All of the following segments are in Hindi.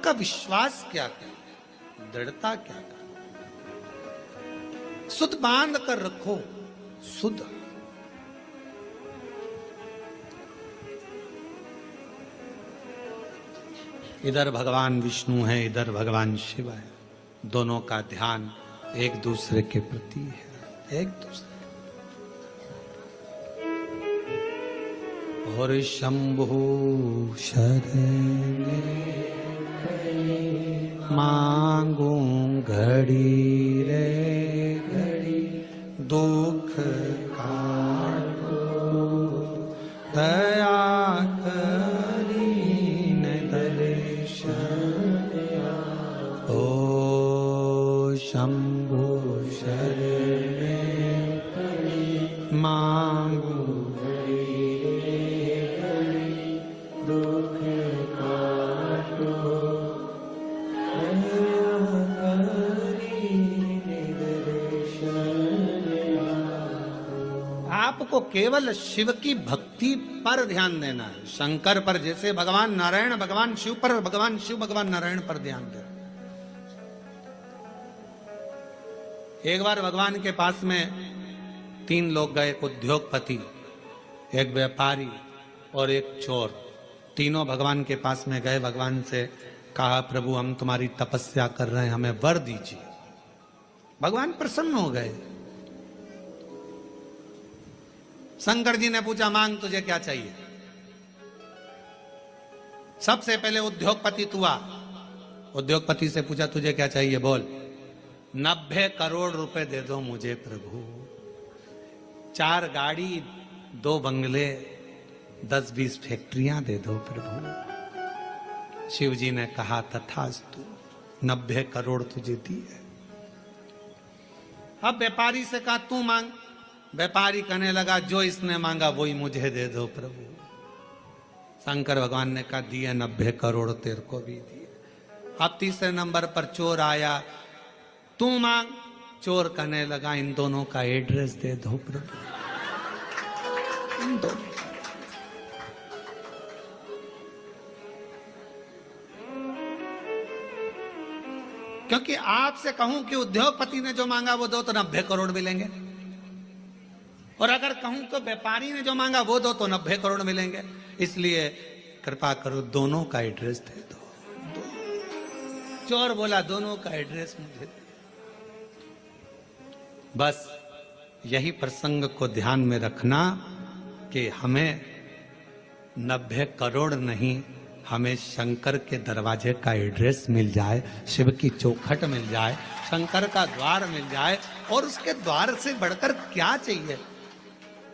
आपका विश्वास क्या करे, दृढ़ता क्या करे। सुध बांध कर रखो, सुध। इधर भगवान विष्णु है, इधर भगवान शिव है, दोनों का ध्यान एक दूसरे के प्रति है, एक दूसरे। और शंभु शरण मांगू घड़ी रे घड़ी, दुख काटो दया करीन दर्शन। ओ शंभु शरण मांगू आपको केवल शिव की भक्ति पर ध्यान देना है, शंकर पर जैसे भगवान नारायण भगवान शिव पर, भगवान शिव भगवान नारायण पर ध्यान देना। एक बार भगवान के पास में 3 लोग गए, एक उद्योगपति, एक व्यापारी और एक चोर। तीनों भगवान के पास में गए, भगवान से कहा प्रभु हम तुम्हारी तपस्या कर रहे हैं, हमें वर दीजिए। भगवान प्रसन्न हो गए। शंकर जी ने पूछा मांग तुझे क्या चाहिए। सबसे पहले उद्योगपति तू आ। उद्योगपति से पूछा तुझे क्या चाहिए, बोल। 90 करोड़ रुपए दे दो मुझे प्रभु, 4 गाड़ी, 2 बंगले, 10-20 फैक्ट्रियां दे दो प्रभु। शिव जी ने कहा तथास्तु, 90 करोड़ तुझे दिए। अब व्यापारी से कहा तू मांग। व्यापारी कहने लगा जो इसने मांगा वही मुझे दे दो प्रभु। शंकर भगवान ने कहा दिए 90 करोड़ तेरे को भी दिए। अब तीसरे नंबर पर चोर आया, तू मांग। चोर कहने लगा इन दोनों का एड्रेस दे दो प्रभु, इन दोनों। क्योंकि आपसे कहूं कि उद्योगपति ने जो मांगा वो दो तो 90 करोड़ मिलेंगे, और अगर कहूं तो व्यापारी ने जो मांगा वो दो तो 90 करोड़ मिलेंगे। इसलिए कृपा करो दोनों का एड्रेस दे दो। चोर बोला दोनों का एड्रेस मुझे दे। बस यही प्रसंग को ध्यान में रखना कि हमें 90 करोड़ नहीं, हमें शंकर के दरवाजे का एड्रेस मिल जाए, शिव की चौखट मिल जाए, शंकर का द्वार मिल जाए, और उसके द्वार से बढ़कर क्या चाहिए।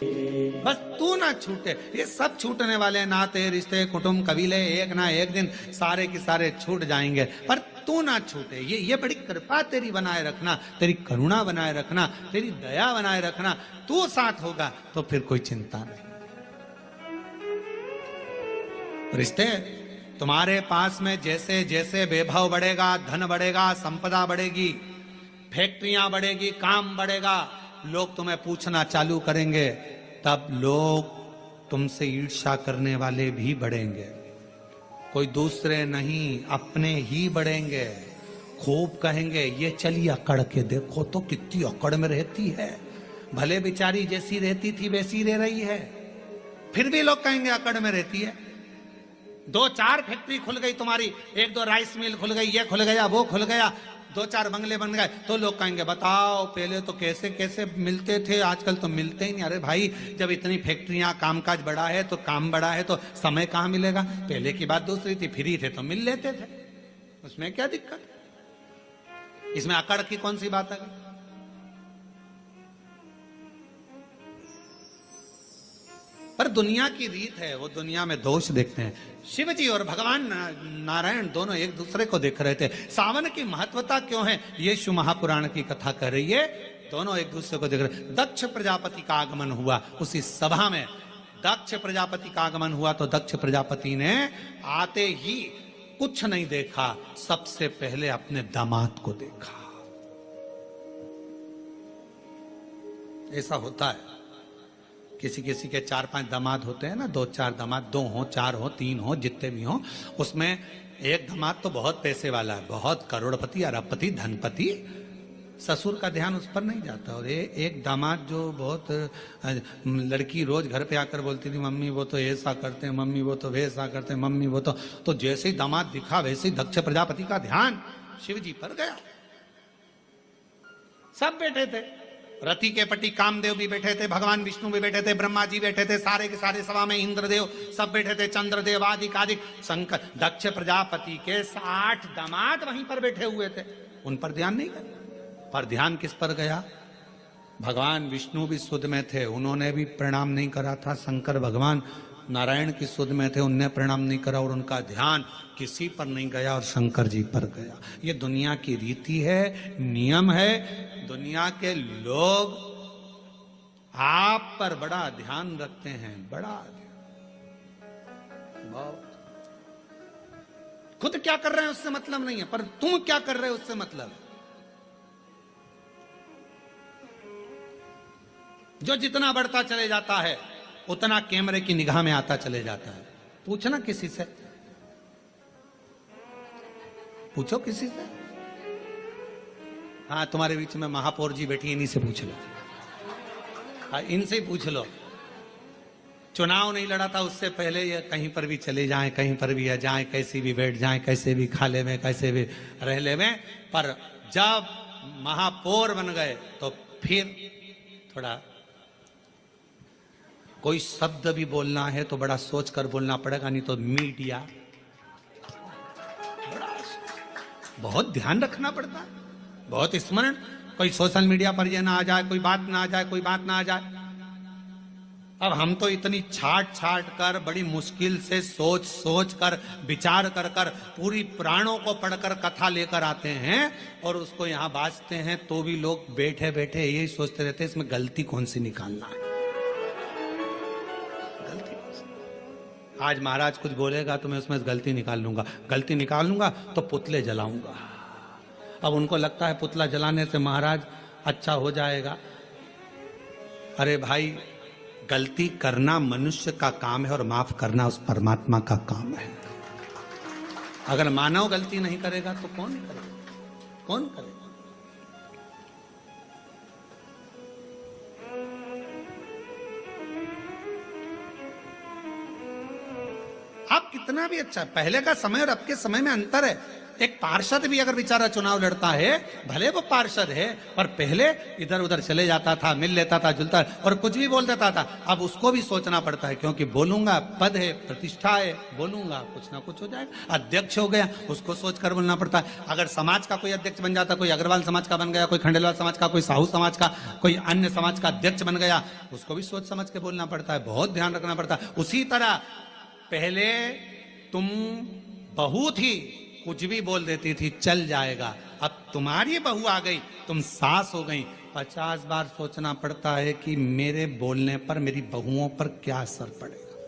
बस तू ना छूटे। ये सब छूटने वाले नाते रिश्ते कुटुंब कबीले एक ना एक दिन सारे के सारे छूट जाएंगे, पर तू ना छूटे। ये बड़ी कृपा तेरी बनाए रखना, तेरी करुणा बनाए रखना, तेरी दया बनाए रखना। तू साथ होगा तो फिर कोई चिंता नहीं। रिश्ते तुम्हारे पास में जैसे जैसे वैभव बढ़ेगा, धन बढ़ेगा, संपदा बढ़ेगी, फैक्ट्रियां बढ़ेगी, काम बढ़ेगा, लोग तुम्हें पूछना चालू करेंगे, तब लोग तुमसे ईर्ष्या करने वाले भी बढ़ेंगे। कोई दूसरे नहीं, अपने ही बढ़ेंगे। खूब कहेंगे ये चली अकड़ के देखो तो कितनी अकड़ में रहती है, भले बेचारी जैसी रहती थी वैसी रह रही है। फिर भी लोग कहेंगे अकड़ में रहती है। 2-4 फैक्ट्री खुल गई तुम्हारी, 1-2 राइस मिल खुल गई, ये खुल गया वो खुल गया, 2-4 बंगले बन गए, तो लोग कहेंगे बताओ पहले तो कैसे कैसे मिलते थे, आजकल तो मिलते ही नहीं। अरे भाई जब इतनी फैक्ट्रियां, कामकाज बढ़ा है तो काम बढ़ा है तो समय कहाँ मिलेगा। पहले की बात दूसरी थी, फ्री थे तो मिल लेते थे, उसमें क्या दिक्कत। इसमें अकड़ की कौन सी बात है। पर दुनिया की रीत है, वो दुनिया में दोष देखते हैं। शिव जी और भगवान नारायण दोनों एक दूसरे को देख रहे थे। सावन की महत्वता क्यों है ये शिव महापुराण की कथा कर रही है। दोनों एक दूसरे को देख रहे। दक्ष प्रजापति का आगमन हुआ उसी सभा में। दक्ष प्रजापति का आगमन हुआ तो दक्ष प्रजापति ने आते ही कुछ नहीं देखा, सबसे पहले अपने दामाद को देखा। ऐसा होता है, किसी किसी के 4-5 दामाद होते हैं ना, 2-4 दामाद, 2 हो 4 हो 3 हो जितने भी हो, उसमें एक दामाद तो बहुत पैसे वाला है, बहुत करोड़पति, अरबपति, धनपति, ससुर का ध्यान उस पर नहीं जाता। और एक दामाद जो बहुत, लड़की रोज घर पे आकर बोलती थी मम्मी वो तो ऐसा करते हैं, मम्मी वो तो वैसा करते हैं, मम्मी वो तो जैसे ही दामाद दिखा वैसे ही दक्ष प्रजापति का ध्यान शिव जी पर गया। सब बैठे थे, रति के पति कामदेव भी बैठे थे, भगवान विष्णु भी बैठे थे, ब्रह्मा जी बैठे थे, सारे के सारे सभा में इंद्रदेव सब बैठे थे, चंद्रदेव आदिक आदिक शंकर, दक्ष प्रजापति के 60 दामाद वहीं पर बैठे हुए थे। उन पर ध्यान नहीं गया, पर ध्यान किस पर गया? भगवान विष्णु भी सुध में थे, उन्होंने भी प्रणाम नहीं करा था। शंकर भगवान नारायण की सुध में थे, उनने प्रणाम नहीं करा, और उनका ध्यान किसी पर नहीं गया और शंकर जी पर गया। ये दुनिया की रीति है, नियम है। दुनिया के लोग आप पर बड़ा ध्यान रखते हैं, बड़ा बहुत। खुद क्या कर रहे हैं उससे मतलब नहीं है, पर तुम क्या कर रहे हो उससे मतलब है। जो जितना बढ़ता चले जाता है उतना कैमरे की निगाह में आता चले जाता है। पूछना किसी से, पूछो किसी से। हाँ, तुम्हारे बीच में महापौर जी बैठी, इन्हीं से पूछ लो। हाँ, इनसे ही पूछ लो। चुनाव नहीं लड़ा था उससे पहले ये कहीं पर भी चले जाएं, कहीं पर भी जाएं, कैसे भी बैठ जाएं, कैसे भी खा ले में, कैसे भी रह ले में, पर जब महापौर बन गए तो फिर थोड़ा कोई शब्द भी बोलना है तो बड़ा सोच कर बोलना पड़ेगा, नहीं तो मीडिया बड़ा बहुत ध्यान रखना पड़ता है, बहुत स्मरण। कोई सोशल मीडिया पर ये ना आ जाए, कोई बात ना आ जाए, कोई बात ना आ जाए। अब हम तो इतनी छाट कर बड़ी मुश्किल से सोच कर विचार कर पूरी पुराणों को पढ़कर कथा लेकर आते हैं और उसको यहाँ बाजते हैं, तो भी लोग बैठे बैठे यही सोचते रहते हैं इसमें गलती कौन सी निकालना है। आज महाराज कुछ बोलेगा तो मैं उसमें गलती निकाल लूंगा, गलती निकाल लूंगा तो पुतले जलाऊंगा। अब उनको लगता है पुतला जलाने से महाराज अच्छा हो जाएगा। अरे भाई, गलती करना मनुष्य का काम है और माफ करना उस परमात्मा का काम है। अगर मानव गलती नहीं करेगा तो कौन करेगा? कौन करेगा? आप कितना भी अच्छा, पहले का समय और अब के समय में अंतर है। एक पार्षद भी अगर बेचारा चुनाव लड़ता है, भले वो पार्षद है, पर पहले इधर उधर चले जाता था, मिल लेता था, जुलता और कुछ भी बोल देता था। अब उसको भी सोचना पड़ता है, क्योंकि बोलूंगा पद है, प्रतिष्ठा है, बोलूंगा कुछ ना कुछ हो जाएगा। अध्यक्ष हो गया, उसको सोचकर बोलना पड़ता है। अगर समाज का कोई अध्यक्ष बन जाता, कोई अग्रवाल समाज का बन गया, कोई खंडेलवाल समाज का, कोई साहू समाज का, कोई अन्य समाज का अध्यक्ष बन गया, उसको भी सोच समझ के बोलना पड़ता है, बहुत ध्यान रखना पड़ता है। उसी तरह पहले तुम बहू थी, कुछ भी बोल देती थी चल जाएगा, अब तुम्हारी बहू आ गई, तुम सास हो गई, 50 बार सोचना पड़ता है कि मेरे बोलने पर मेरी बहुओं पर क्या असर पड़ेगा।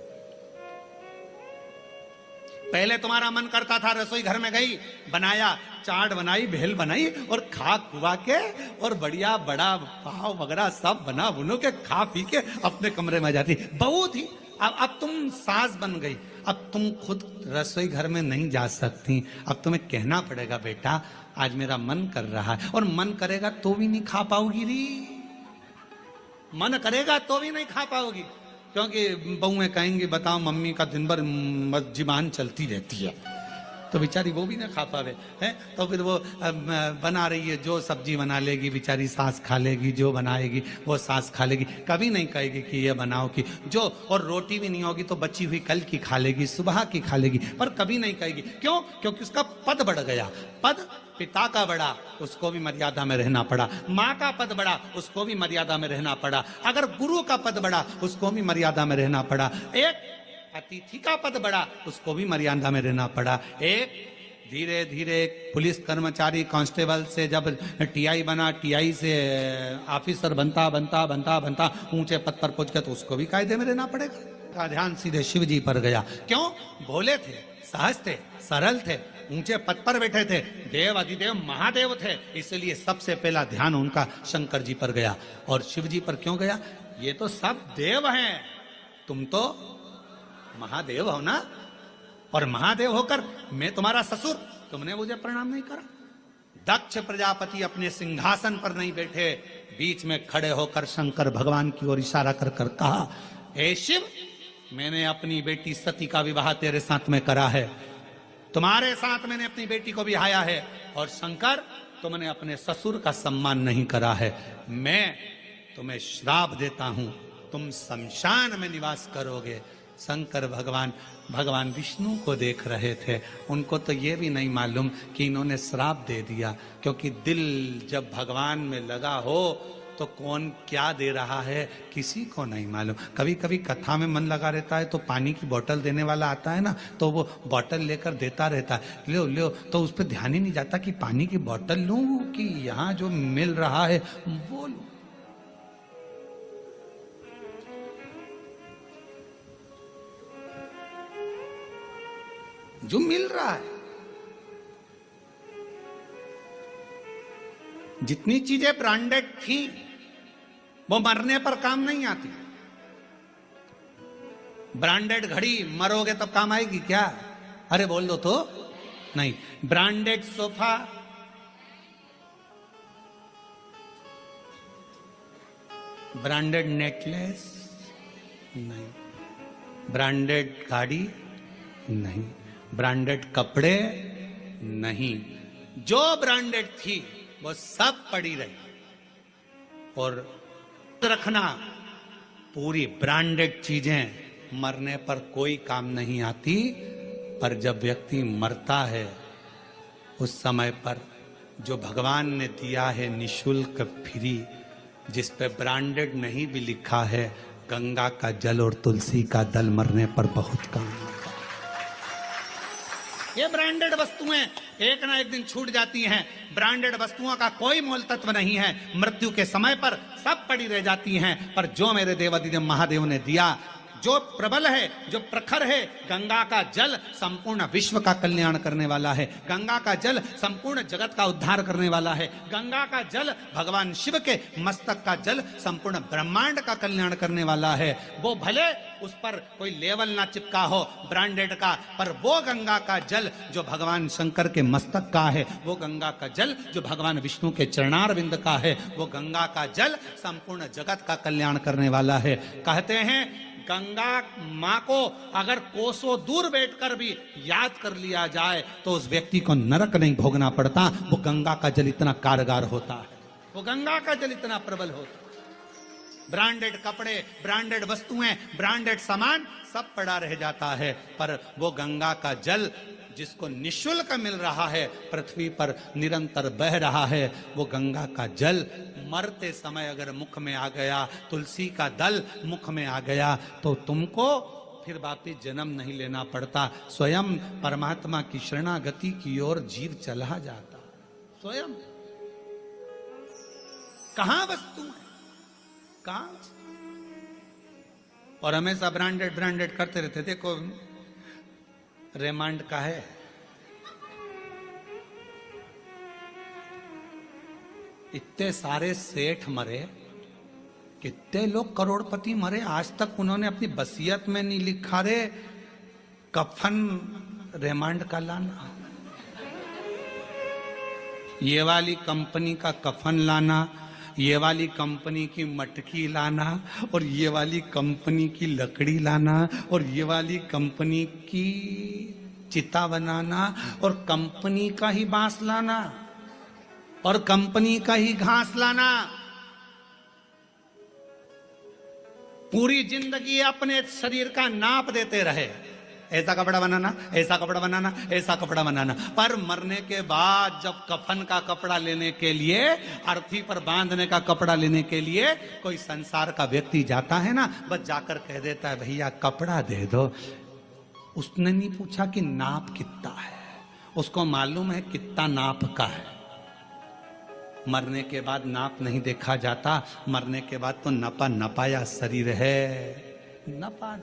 पहले तुम्हारा मन करता था, रसोई घर में गई, बनाया, चाट बनाई, भेल बनाई और खा खुआ के और बढ़िया बड़ा पाव वगैरह सब बना बुनो के खा पी के अपने कमरे में जाती। बहू थी, अब तुम सास बन गई, अब तुम खुद रसोई घर में नहीं जा सकती। अब तुम्हें कहना पड़ेगा बेटा आज मेरा मन कर रहा है, और मन करेगा तो भी नहीं खा पाओगी री, मन करेगा तो भी नहीं खा पाओगी, क्योंकि बहुएं कहेंगी बताओ मम्मी का दिन भर जुबान चलती रहती है, तो बेचारी वो भी ना खा पावे है। तो फिर वो बना रही है, जो सब्जी बना लेगी बेचारी सास खा लेगी, जो बनाएगी वो सास खा लेगी, कभी नहीं कहेगी कि ये बनाओ कि जो, और रोटी भी नहीं होगी तो बची हुई कल की खा लेगी, सुबह की खा लेगी, पर कभी नहीं कहेगी। क्यों? क्योंकि उसका पद बढ़ गया। पद पिता का बढ़ा, उसको भी मर्यादा में रहना पड़ा। माँ का पद बढ़ा, उसको भी मर्यादा में रहना पड़ा। अगर गुरु का पद बढ़ा, उसको भी मर्यादा में रहना पड़ा। एक अतिथि का पद बढ़ा, उसको भी मर्यादा में रहना पड़ा। एक धीरे धीरे पुलिस कर्मचारी कांस्टेबल से जब टीआई बना, टीआई से ऑफिसर बनता बनता बनता बनता ऊंचे पद पर पहुंच गया, तो उसको भी कायदे में रहना पड़ेगा। का ध्यान सीधे शिव जी पर गया। क्यों? भोले थे, सहज थे, सरल थे, ऊंचे पद पर बैठे थे, देव अधिदेव महादेव थे, इसलिए सबसे पहला ध्यान उनका शंकर जी पर गया। और शिव जी पर क्यों गया? ये तो सब देव हैं, तुम तो महादेव हो ना, और महादेव होकर मैं तुम्हारा ससुर, तुमने मुझे प्रणाम नहीं करा। दक्ष प्रजापति अपने सिंहासन पर नहीं बैठे, बीच में खड़े होकर शंकर भगवान की ओर इशारा कर कर कहा, हे शिव, मैंने अपनी बेटी सती का विवाह तेरे साथ में करा है, तुम्हारे साथ मैंने अपनी बेटी को बिहाया है, और शंकर तुमने अपने ससुर का सम्मान नहीं करा है। मैं तुम्हें श्राप देता हूं, तुम शमशान में निवास करोगे। शंकर भगवान विष्णु को देख रहे थे। उनको तो ये भी नहीं मालूम कि इन्होंने श्राप दे दिया, क्योंकि दिल जब भगवान में लगा हो तो कौन क्या दे रहा है किसी को नहीं मालूम। कभी कभी कथा में मन लगा रहता है तो पानी की बोतल देने वाला आता है ना, तो वो बोतल लेकर देता रहता है, लो लो, तो उस पर ध्यान ही नहीं जाता कि पानी की बोतल लूं कि यहाँ जो मिल रहा है वो लूं। जो मिल रहा है, जितनी चीजें ब्रांडेड थी वो मरने पर काम नहीं आती। ब्रांडेड घड़ी मरोगे तब काम आएगी क्या? अरे बोल दो तो नहीं। ब्रांडेड सोफा, ब्रांडेड नेकलेस नहीं, ब्रांडेड गाड़ी नहीं, ब्रांडेड कपड़े नहीं, जो ब्रांडेड थी वो सब पड़ी रही। और रखना, पूरी ब्रांडेड चीजें मरने पर कोई काम नहीं आती, पर जब व्यक्ति मरता है उस समय पर जो भगवान ने दिया है निशुल्क फ्री, जिस पे ब्रांडेड नहीं भी लिखा है, गंगा का जल और तुलसी का दल मरने पर बहुत काम आता है। ये ब्रांडेड वस्तुएं एक ना एक दिन छूट जाती हैं। ब्रांडेड वस्तुओं का कोई मोल तत्व नहीं है, मृत्यु के समय पर सब पड़ी रह जाती हैं। पर जो मेरे देवादिदेव महादेव ने दिया, जो प्रबल है, जो प्रखर है, गंगा का जल संपूर्ण विश्व का कल्याण करने वाला है। गंगा का जल संपूर्ण जगत का उद्धार करने वाला है। गंगा का जल भगवान शिव के मस्तक का जल संपूर्ण ब्रह्मांड का कल्याण करने वाला है। वो भले उस पर कोई लेवल ना चिपका हो ब्रांडेड का, पर वो गंगा का जल जो भगवान शंकर के मस्तक का है, वो गंगा का जल जो भगवान विष्णु के चरणार बिंद का है, वो गंगा का जल संपूर्ण जगत का कल्याण करने वाला है। कहते हैं गंगा माँ को अगर कोसों दूर बैठकर भी याद कर लिया जाए तो उस व्यक्ति को नरक नहीं भोगना पड़ता। वो गंगा का जल इतना कारगर होता है, वो गंगा का जल इतना प्रबल होता है। ब्रांडेड कपड़े, ब्रांडेड वस्तुएं, ब्रांडेड सामान सब पड़ा रह जाता है, पर वो गंगा का जल जिसको निःशुल्क मिल रहा है, पृथ्वी पर निरंतर बह रहा है, वो गंगा का जल मरते समय अगर मुख में आ गया, तुलसी का दल मुख में आ गया, तो तुमको फिर वापिस जन्म नहीं लेना पड़ता। स्वयं परमात्मा की शरणागति की ओर जीव चला जाता। स्वयं कहां वस्तु है, कहां? और हमेशा ब्रांडेड ब्रांडेड करते रहते। देखो रेमांड का है, इतने सारे सेठ मरे, कितने लोग करोड़पति मरे, आज तक उन्होंने अपनी वसीयत में नहीं लिखा रे कफन रेमांड का लाना, ये वाली कंपनी का कफन लाना, ये वाली कंपनी की मटकी लाना, और ये वाली कंपनी की लकड़ी लाना, और ये वाली कंपनी की चिता बनाना, और कंपनी का ही बांस लाना, और कंपनी का ही घास लाना। पूरी जिंदगी अपने शरीर का नाप देते रहे, ऐसा कपड़ा बनाना, ऐसा कपड़ा बनाना, ऐसा कपड़ा बनाना, पर मरने के बाद जब कफन का कपड़ा लेने के लिए, अर्थी पर बांधने का कपड़ा लेने के लिए कोई संसार का व्यक्ति जाता है ना, बस जाकर कह देता है भैया कपड़ा दे दो। उसने नहीं पूछा कि नाप कितना है, उसको मालूम है कितना नाप का है। मरने के बाद नाप नहीं देखा जाता, मरने के बाद तो नपा नपाया शरीर है, नपा।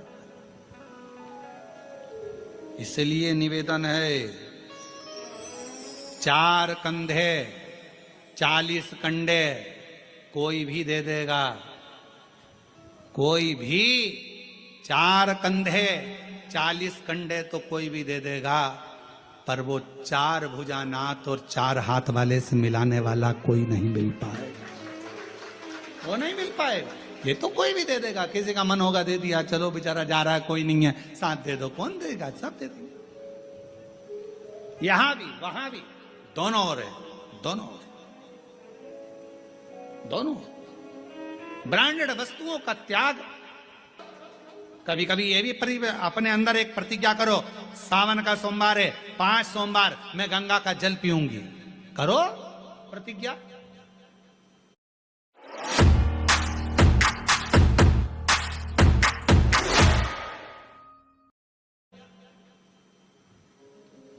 इसलिए निवेदन है, 4 कंधे 40 कंडे कोई भी दे देगा, कोई भी। 4 कंधे 40 कंडे तो कोई भी दे देगा, पर वो 4 भुजानाथ और 4 हाथ वाले से मिलाने वाला कोई नहीं मिल पाएगा, वो नहीं मिल पाएगा। ये तो कोई भी दे देगा, किसी का मन होगा दे दिया, चलो बेचारा जा रहा है कोई नहीं है साथ दे दो, कौन देगा? सब दे देंगे। यहां भी वहां भी दोनों हो रहे, दोनों हो रहे, दोनों। ब्रांडेड वस्तुओं का त्याग। कभी कभी ये भी अपने अंदर एक प्रतिज्ञा करो, सावन का सोमवार है, 5 सोमवार मैं गंगा का जल पीऊंगी, करो प्रतिज्ञा।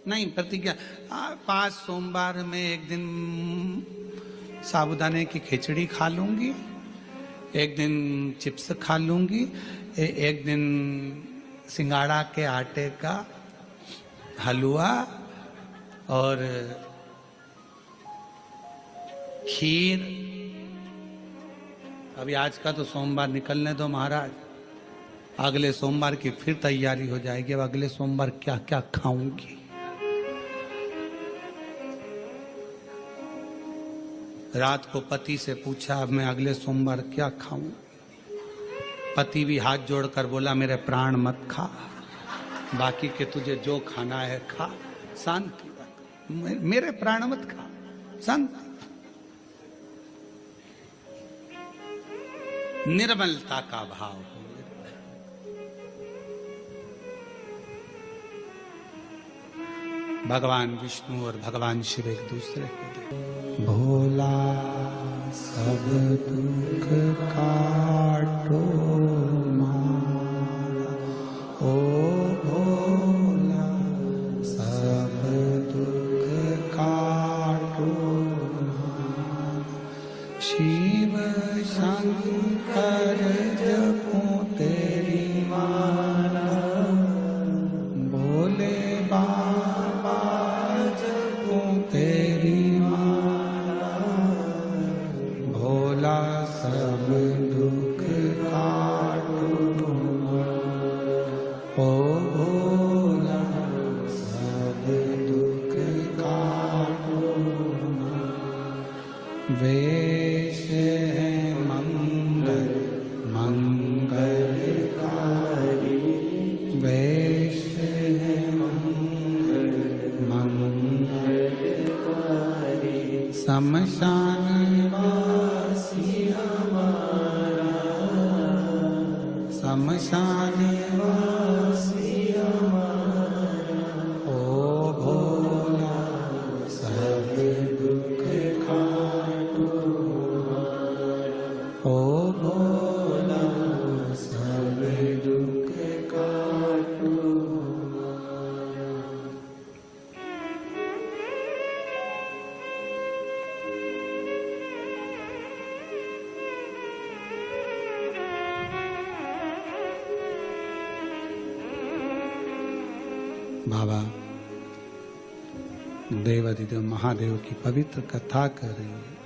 नहीं प्रतिज्ञा, 5 सोमवार में एक दिन साबूदाने की खिचड़ी खा लूंगी, एक दिन चिप्स खा लूंगी, एक दिन सिंगाड़ा के आटे का हलवा और खीर। अभी आज का तो सोमवार निकलने दो महाराज, अगले सोमवार की फिर तैयारी हो जाएगी। अब अगले सोमवार क्या क्या खाऊंगी। रात को पति से पूछा अब मैं अगले सोमवार क्या खाऊं। पति भी हाथ जोड़कर बोला मेरे प्राण मत खा, बाकी के तुझे जो खाना है खा, शांति रख, मेरे प्राण मत खा, शांति। निर्मलता का भाव हो। भगवान विष्णु और भगवान शिव एक दूसरे को दे। भोला सब दुख काटो मारा, ओ भोला सब दुख काटो मारा। शिव शंकर जपो तेरी माला, भोले बाबा जपो तेरी माला, भोला सब दुख काटो, ओ भोला सब दुख काटो। वेश है मंगल मंगलकारी, वेश है मंगल मंगलकारी। शमशान वासी हमारा, शमशान वासी हमारा, ओ भोला सब दुख काटो, ओ भोला सब दुख काटो। बाबा देवाधिदेव महादेव की पवित्र कथा कर रही है,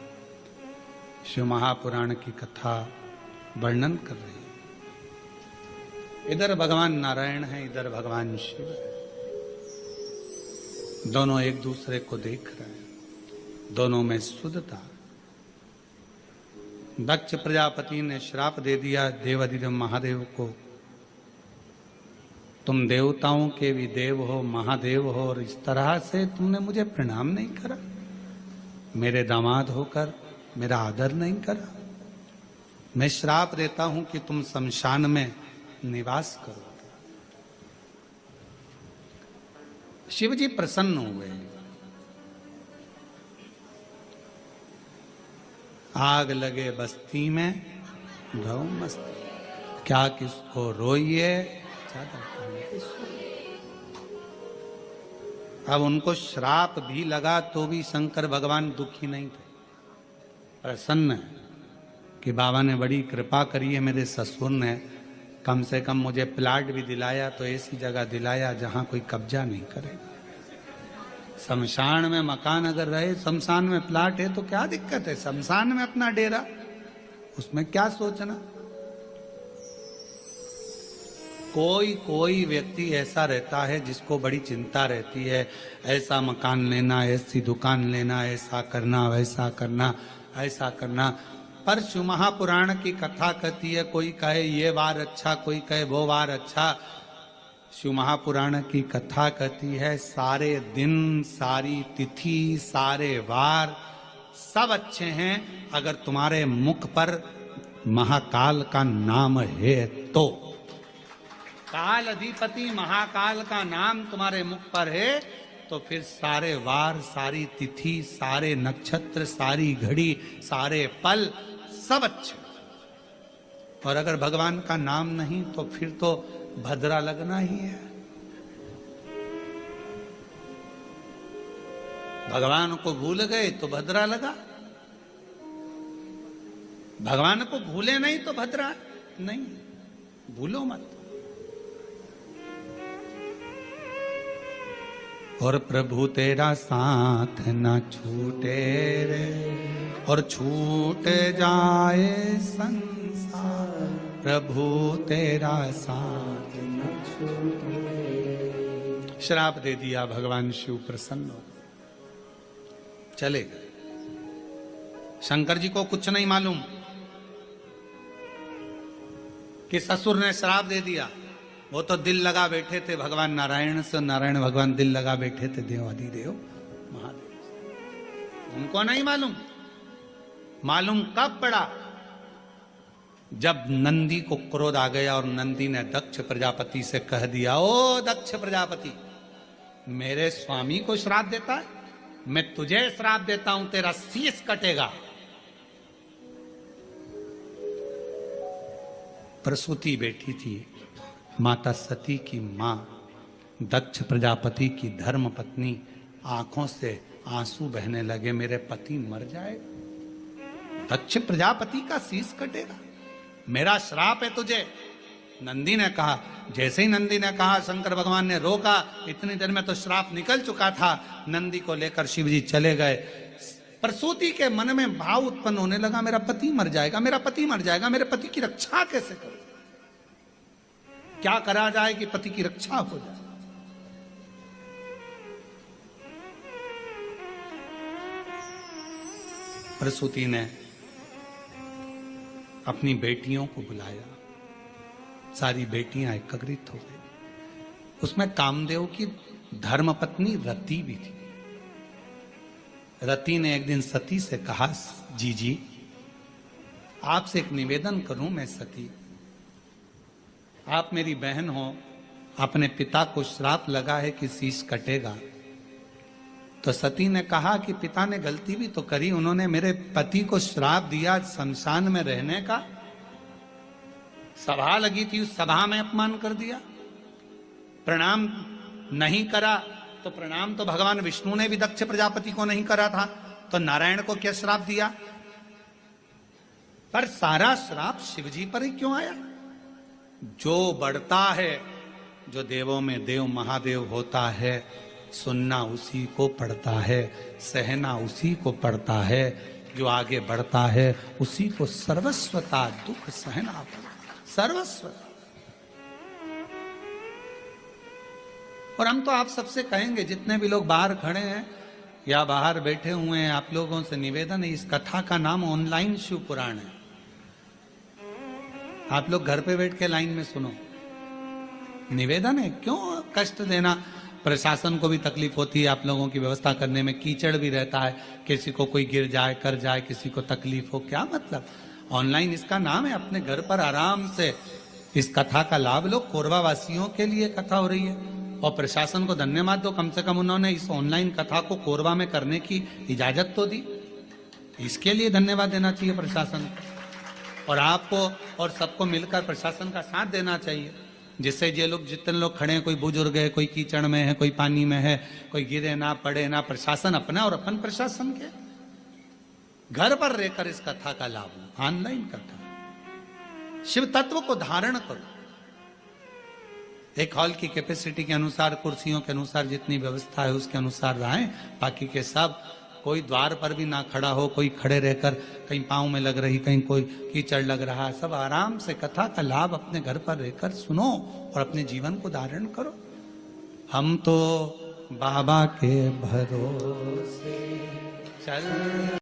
शिव महापुराण की कथा वर्णन कर रही है। इधर भगवान नारायण है, इधर भगवान शिव है, दोनों एक दूसरे को देख रहे हैं, दोनों में शुद्धता। दक्ष प्रजापति ने श्राप दे दिया देवाधिदेव महादेव को, तुम देवताओं के भी देव हो, महादेव हो, और इस तरह से तुमने मुझे प्रणाम नहीं करा, मेरे दामाद होकर मेरा आदर नहीं करा। मैं श्राप देता हूं कि तुम शमशान में निवास करो। शिव जी प्रसन्न हुए। आग लगे बस्ती में रहो मस्ती, क्या किसको रोइए अब उनको श्राप भी लगा तो भी शंकर भगवान दुखी नहीं थे, प्रसन्न है कि बाबा ने बड़ी कृपा करी है, मेरे ससुर ने कम से कम मुझे प्लाट भी दिलाया, तो ऐसी जगह दिलाया जहां कोई कब्जा नहीं करेगा। शमशान में मकान अगर रहे, शमशान में प्लाट है तो क्या दिक्कत है, शमशान में अपना डेरा, उसमें क्या सोचना। कोई कोई व्यक्ति ऐसा रहता है जिसको बड़ी चिंता रहती है, ऐसा मकान लेना, ऐसी दुकान लेना, ऐसा करना, वैसा करना, ऐसा करना। पर शिव महापुराण की कथा कहती है, कोई कहे ये वार अच्छा, कोई कहे वो वार अच्छा। शिव महापुराण की कथा कहती है सारे दिन, सारी तिथि, सारे वार सब अच्छे हैं अगर तुम्हारे मुख पर महाकाल का नाम है तो। काल अधिपति महाकाल का नाम तुम्हारे मुख पर है तो फिर सारे वार, सारी तिथि, सारे नक्षत्र, सारी घड़ी, सारे पल सब अच्छे। और अगर भगवान का नाम नहीं तो फिर तो भद्रा लगना ही है। भगवान को भूल गए तो भद्रा लगा, भगवान को भूले नहीं तो भद्रा नहीं। भूलो मत। और प्रभु तेरा साथ न छूटे रे, और छूट जाए संसार, प्रभु तेरा साथ न छूटे। श्राप दे दिया, भगवान शिव प्रसन्न हो चले गए। शंकर जी को कुछ नहीं मालूम कि ससुर ने श्राप दे दिया। वो तो दिल लगा बैठे थे भगवान नारायण से, नारायण भगवान दिल लगा बैठे थे देवाधिदेव महादेव। उनको नहीं मालूम। मालूम कब पड़ा? जब नंदी को क्रोध आ गया और नंदी ने दक्ष प्रजापति से कह दिया, ओ दक्ष प्रजापति, मेरे स्वामी को श्राप देता है, मैं तुझे श्राप देता हूं, तेरा शीश कटेगा। प्रसूति बैठी थी, माता सती की मां, दक्ष प्रजापति की धर्म पत्नी, आंखों से आंसू बहने लगे, मेरे पति मर जाए, दक्ष प्रजापति का शीश कटेगा, मेरा श्राप है तुझे। नंदी ने कहा, जैसे ही नंदी ने कहा शंकर भगवान ने रोका, इतनी देर में तो श्राप निकल चुका था। नंदी को लेकर शिव जी चले गए। प्रसूति के मन में भाव उत्पन्न होने लगा, मेरा पति मर जाएगा, मेरा पति मर जाएगा, मेरे पति की रक्षा कैसे करूं, क्या करा जाए कि पति की रक्षा हो जाए। प्रसूति ने अपनी बेटियों को बुलाया, सारी बेटियां एकत्रित हो गई। उसमें कामदेव की धर्मपत्नी रति भी थी। रति ने एक दिन सती से कहा, जी आपसे एक निवेदन करूं, मैं सती, आप मेरी बहन हो, अपने पिता को श्राप लगा है कि शीश कटेगा। तो सती ने कहा कि पिता ने गलती भी तो करी, उन्होंने मेरे पति को श्राप दिया शमशान में रहने का, सभा लगी थी उस सभा में अपमान कर दिया, प्रणाम नहीं करा। तो प्रणाम तो भगवान विष्णु ने भी दक्ष प्रजापति को नहीं करा था, तो नारायण को क्या श्राप दिया? पर सारा श्राप शिवजी पर ही क्यों आया? जो बढ़ता है, जो देवों में देव महादेव होता है, सुनना उसी को पड़ता है, सहना उसी को पड़ता है, जो आगे बढ़ता है उसी को सर्वस्वता दुख सहना पड़ता है, सर्वस्वता। और हम तो आप सबसे कहेंगे, जितने भी लोग बाहर खड़े हैं या बाहर बैठे हुए हैं, आप लोगों से निवेदन है, इस कथा का नाम ऑनलाइन शिव पुराण है। आप लोग घर पे बैठ के लाइन में सुनो। निवेदन है, क्यों कष्ट देना? प्रशासन को भी तकलीफ होती है आप लोगों की व्यवस्था करने में, कीचड़ भी रहता है, किसी को कोई गिर जाए कर जाए, किसी को तकलीफ हो, क्या मतलब? ऑनलाइन इसका नाम है, अपने घर पर आराम से इस कथा का लाभ लो। कोरबा वासियों के लिए कथा हो रही है और प्रशासन को धन्यवाद दो, कम से कम उन्होंने इस ऑनलाइन कथा को कोरबा में करने की इजाजत तो दी, इसके लिए धन्यवाद देना चाहिए प्रशासन को। और आपको और सबको मिलकर प्रशासन का साथ देना चाहिए, जिससे ये लोग, जितने लोग खड़े हैं, कोई बुजुर्ग है, कोई कीचड़ में है, कोई पानी में है, कोई गिरे ना पड़े ना, प्रशासन अपना और अपन प्रशासन के, घर पर रहकर इस कथा का लाभ लो। ऑनलाइन कथा, शिव तत्व को धारण करो। एक हॉल की कैपेसिटी के अनुसार, कुर्सियों के अनुसार जितनी व्यवस्था है उसके अनुसार रहें, बाकी के सब कोई द्वार पर भी ना खड़ा हो, कोई खड़े रहकर कहीं पाँव में लग रही, कहीं कोई कीचड़ लग रहा, सब आराम से कथा का लाभ अपने घर पर रहकर सुनो और अपने जीवन को धारण करो। हम तो बाबा के भरोसे चल